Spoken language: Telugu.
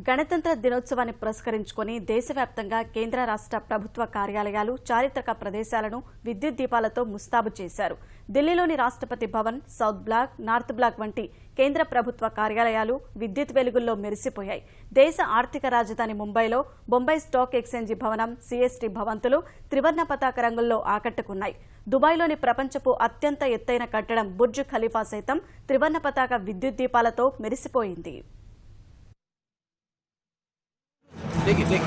గణతంత్ర దినోత్సవాన్ని పురస్కరించుకొని దేశవ్యాప్తంగా కేంద్ర రాష్ట్ర ప్రభుత్వ కార్యాలయాలు చారిత్రక ప్రదేశాలను విద్యుత్ దీపాలతో ముస్తాబు చేశారు. ఢిల్లీలోని Rashtrapati Bhavan, south block, north block వంటి కేంద్ర ప్రభుత్వ కార్యాలయాలు విద్యుత్ వెలుగుల్లో మెరిసిపోయాయి. దేశ ఆర్థిక రాజధాని ముంబైలో బొంబాయి స్టాక్ ఎక్స్చేంజి భవనం, సిఎస్టీ భవంతులు త్రివర్ణ పతాక రంగుల్లో ఆకట్టుకున్నాయి. దుబాయ్లోని ప్రపంచపు అత్యంత ఎత్తైన కట్టడం బుర్జ్ ఖలీఫా సైతం త్రివర్ణ పతాక విద్యుత్ దీపాలతో మెరిసిపోయింది. देखिए